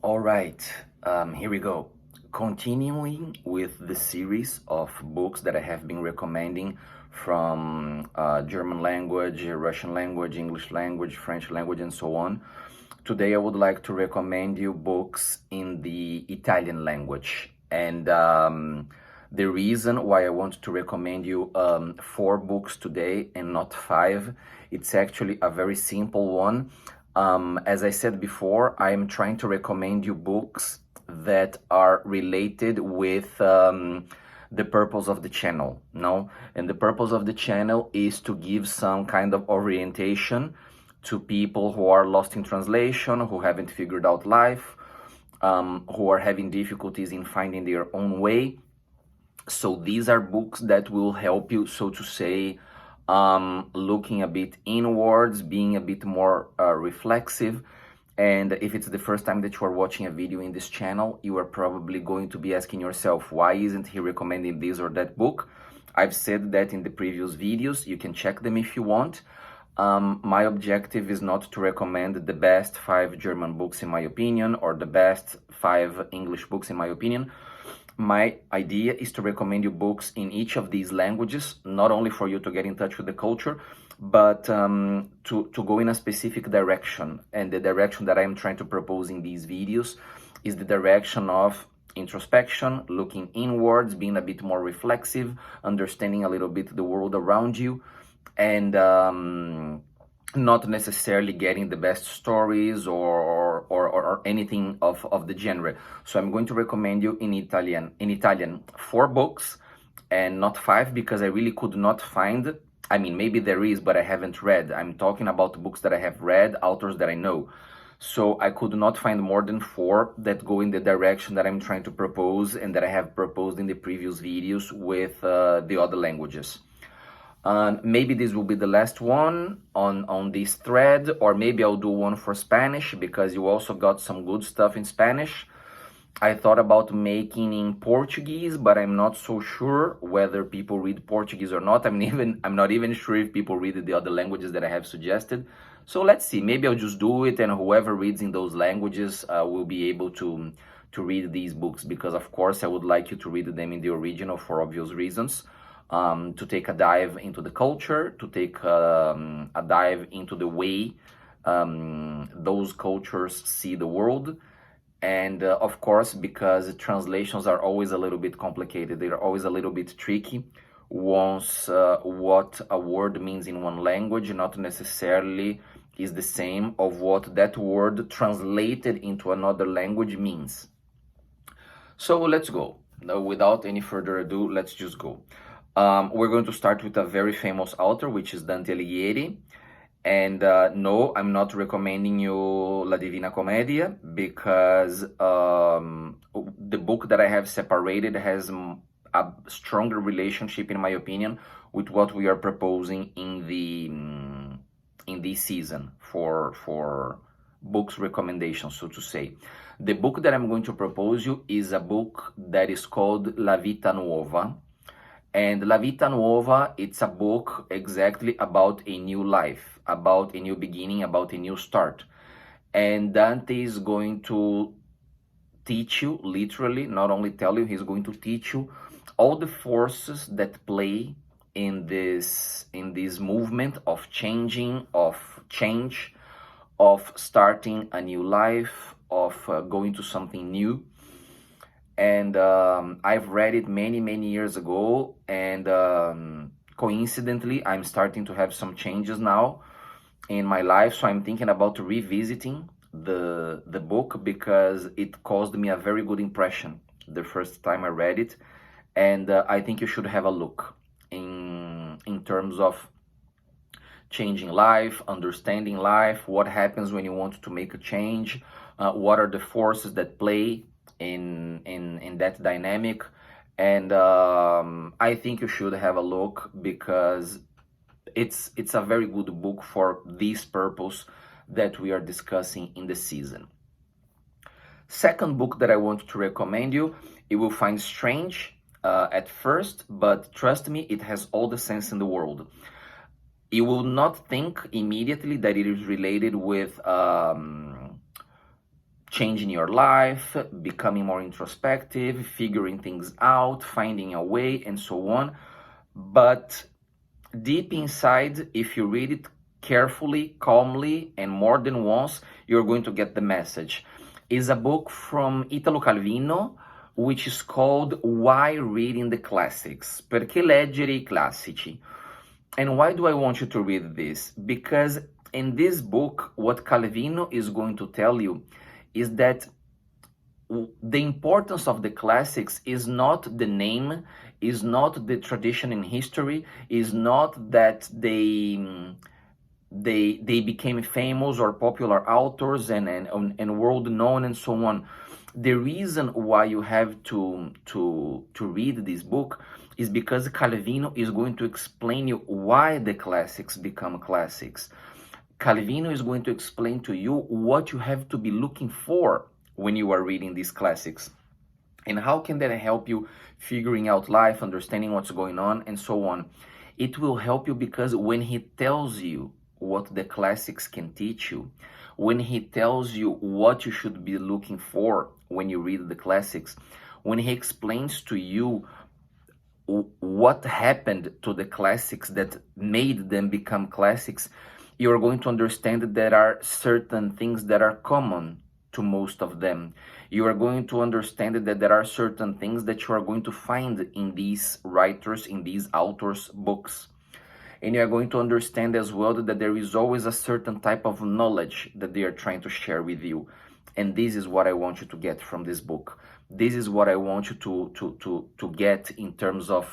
All right, here we go. Continuing with the series of books that I have been recommending from German language, Russian language, English language, French language, and so on. Today, I would like to recommend you books in the Italian language. And the reason why I want to recommend you four books today and not five, it's actually a very simple one. As I said before, I am trying to recommend you books that are related with the purpose of the channel, no? And the purpose of the channel is to give some kind of orientation to people who are lost in translation, who haven't figured out life, who are having difficulties in finding their own way. So these are books that will help you, so to say, looking a bit inwards, being a bit more reflexive. And if it's the first time that you are watching a video in this channel, you are probably going to be asking yourself, why isn't he recommending this or that book? I've said that in the previous videos. You can check them if you want. My objective is not to recommend the best 5 German books in my opinion, or the best 5 English books in my opinion. My idea is to recommend you books in each of these languages, not only for you to get in touch with the culture, but to go in a specific direction. And the direction that I am trying to propose in these videos is the direction of introspection, looking inwards, being a bit more reflexive, understanding a little bit the world around you, and not necessarily getting the best stories or anything of the genre. So I'm going to recommend you in Italian 4 books and not 5, because I really could not find. I mean, maybe there is, but I haven't read. I'm talking about books that I have read, authors that I know. So I could not find more than 4 that go in the direction that I'm trying to propose and that I have proposed in the previous videos with the other languages. Maybe this will be the last one on this thread, or maybe I'll do one for Spanish, because you also got some good stuff in Spanish. I thought about making in Portuguese, but I'm not so sure whether people read Portuguese or not. I'm not even sure if people read the other languages that I have suggested. So let's see. Maybe I'll just do it, and whoever reads in those languages will be able to read these books, because of course I would like you to read them in the original for obvious reasons. To take a dive into the culture, to take a dive into the way those cultures see the world. And of course, because translations are always a little bit complicated, they're always a little bit tricky. Once what a word means in one language not necessarily is the same of what that word translated into another language means. So let's go. Without any further ado, let's just go. We're going to start with a very famous author, which is Dante Alighieri. And no, I'm not recommending you La Divina Commedia, because the book that I have separated has a stronger relationship, in my opinion, with what we are proposing in this season for books recommendations, so to say. The book that I'm going to propose you is a book that is called La Vita Nuova. And La Vita Nuova, it's a book exactly about a new life, about a new beginning, about a new start. And Dante is going to teach you, literally, not only tell you, he's going to teach you all the forces that play in this movement of changing, of change, of starting a new life, of going to something new. And I've read it many years ago, and coincidentally I'm starting to have some changes now in my life, so I'm thinking about revisiting the book, because it caused me a very good impression the first time I read it. And I think you should have a look in terms of changing life, understanding life, what happens when you want to make a change, what are the forces that play in that dynamic. And I think you should have a look, because it's a very good book for this purpose that we are discussing in the season. Second book that I want to recommend you, you will find strange at first, but trust me, it has all the sense in the world. You will not think immediately that it is related with changing your life, becoming more introspective, figuring things out, finding a way, and so on. But deep inside, if you read it carefully, calmly, and more than once, you're going to get the message. It's a book from Italo Calvino, which is called Why Reading the Classics? Perché leggere I classici? And why do I want you to read this? Because in this book, what Calvino is going to tell you is that the importance of the classics is not the name, is not the tradition in history, is not that they became famous or popular authors and world known and so on. The reason why you have to read this book is because Calvino is going to explain you why the classics become classics. Calvino is going to explain to you what you have to be looking for when you are reading these classics. And how can that help you figuring out life, understanding what's going on, and so on. It will help you because when he tells you what the classics can teach you, when he tells you what you should be looking for when you read the classics, when he explains to you what happened to the classics that made them become classics, you're going to understand that there are certain things that are common to most of them. You are going to understand that there are certain things that you are going to find in these writers, in these authors' books. And you are going to understand as well that there is always a certain type of knowledge that they are trying to share with you. And this is what I want you to get from this book. This is what I want you to get in terms of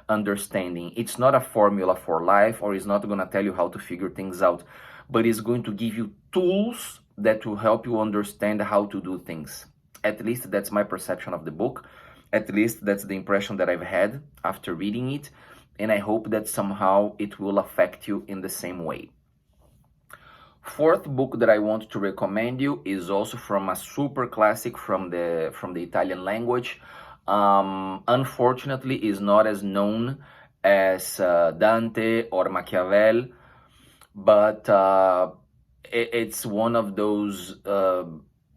understanding. It's not a formula for life, or it's not going to tell you how to figure things out, but it's going to give you tools that will help you understand how to do things. At least that's my perception of the book. At least that's the impression that I've had after reading it. And I hope that somehow it will affect you in the same way. Fourth book that I want to recommend you is also from a super classic from the Italian language. Unfortunately, is not as known as Dante or Machiavelli, but it's one of those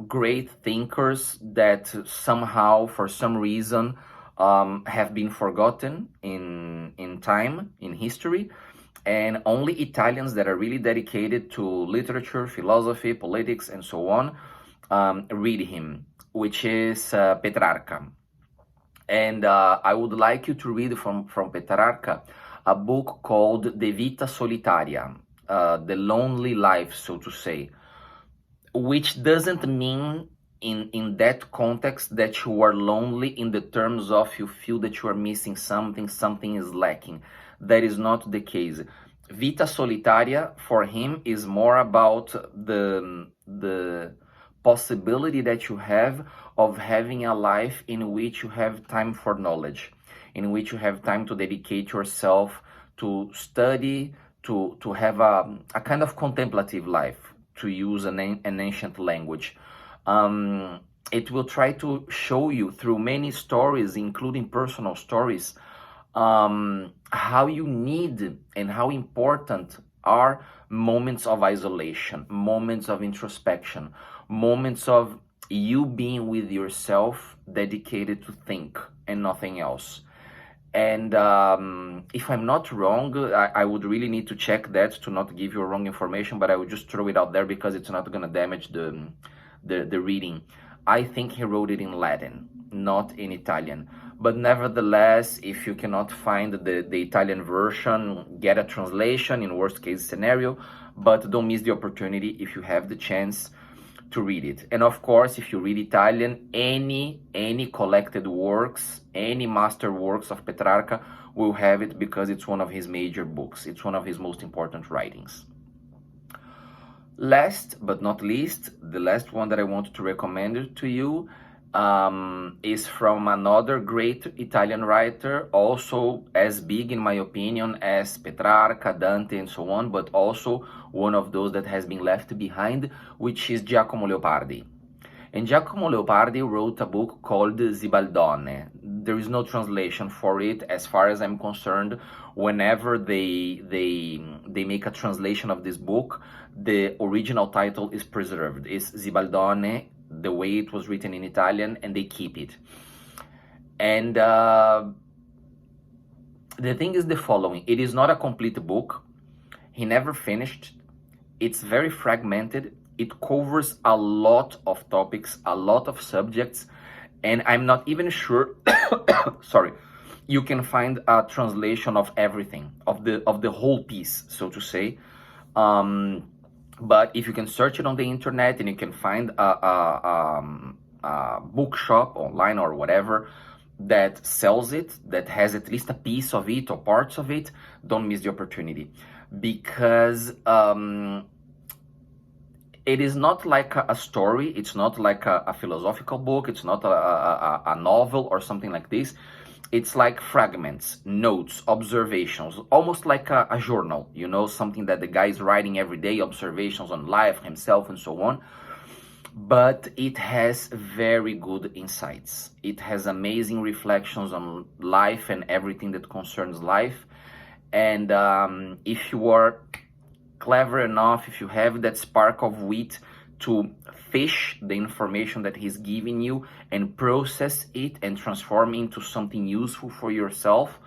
great thinkers that somehow, for some reason, have been forgotten in time, in history, and only Italians that are really dedicated to literature, philosophy, politics, and so on read him, which is Petrarca. And I would like you to read from Petrarca a book called De Vita Solitaria, The Lonely Life, so to say, which doesn't mean in that context that you are lonely in the terms of you feel that you are missing something, something is lacking. That is not the case. Vita Solitaria for him is more about the possibility that you have of having a life in which you have time for knowledge, in which you have time to dedicate yourself to study, to have a kind of contemplative life, to use an ancient language. It will try to show you through many stories, including personal stories, how you need and how important are moments of isolation, moments of introspection, moments of you being with yourself, dedicated to think and nothing else. And if I'm not wrong, I would really need to check that to not give you wrong information, but I would just throw it out there because it's not going to damage the reading. I think he wrote it in Latin, not in Italian. But nevertheless, if you cannot find the Italian version, get a translation in worst case scenario, but don't miss the opportunity if you have the chance to read it. And of course, if you read Italian, any collected works, any master works of Petrarca will have it because it's one of his major books. It's one of his most important writings. Last but not least, the last one that I want to recommend to you is from another great Italian writer, also as big in my opinion as Petrarca, Dante, and so on, but also one of those that has been left behind, which is Giacomo Leopardi. And Giacomo Leopardi wrote a book called Zibaldone. There is no translation for it as far as I'm concerned. Whenever they make a translation of this book, the original title is preserved. It's Zibaldone, the way it was written in Italian, and they keep it. And the thing is the following: it is not a complete book. He never finished. It's very fragmented. It covers a lot of topics, a lot of subjects, and I'm not even sure sorry, you can find a translation of everything, of the whole piece, so to say. But if you can search it on the internet and you can find a bookshop online or whatever that sells it, that has at least a piece of it or parts of it, don't miss the opportunity. Because it is not like a story, it's not like a philosophical book, it's not a novel or something like this. It's like fragments, notes, observations, almost like a journal, you know, something that the guy is writing every day, observations on life, himself, and so on. But it has very good insights. It has amazing reflections on life and everything that concerns life. And if you are clever enough, if you have that spark of wit to fish the information that he's giving you and process it and transform into something useful for yourself,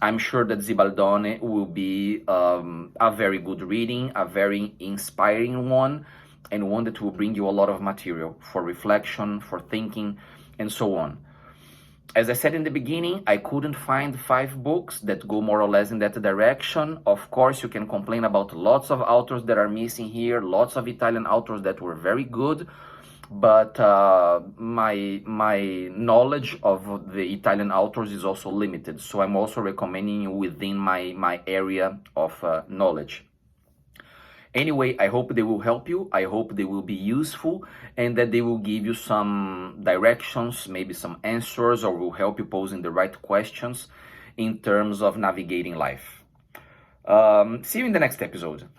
I'm sure that Zibaldone will be a very good reading, a very inspiring one, and one that will bring you a lot of material for reflection, for thinking, and so on. As I said in the beginning, I couldn't find 5 books that go more or less in that direction. Of course, you can complain about lots of authors that are missing here, lots of Italian authors that were very good, but my knowledge of the Italian authors is also limited, so I'm also recommending you within my area of knowledge. Anyway, I hope they will help you. I hope they will be useful and that they will give you some directions, maybe some answers, or will help you posing the right questions in terms of navigating life. See you in the next episode.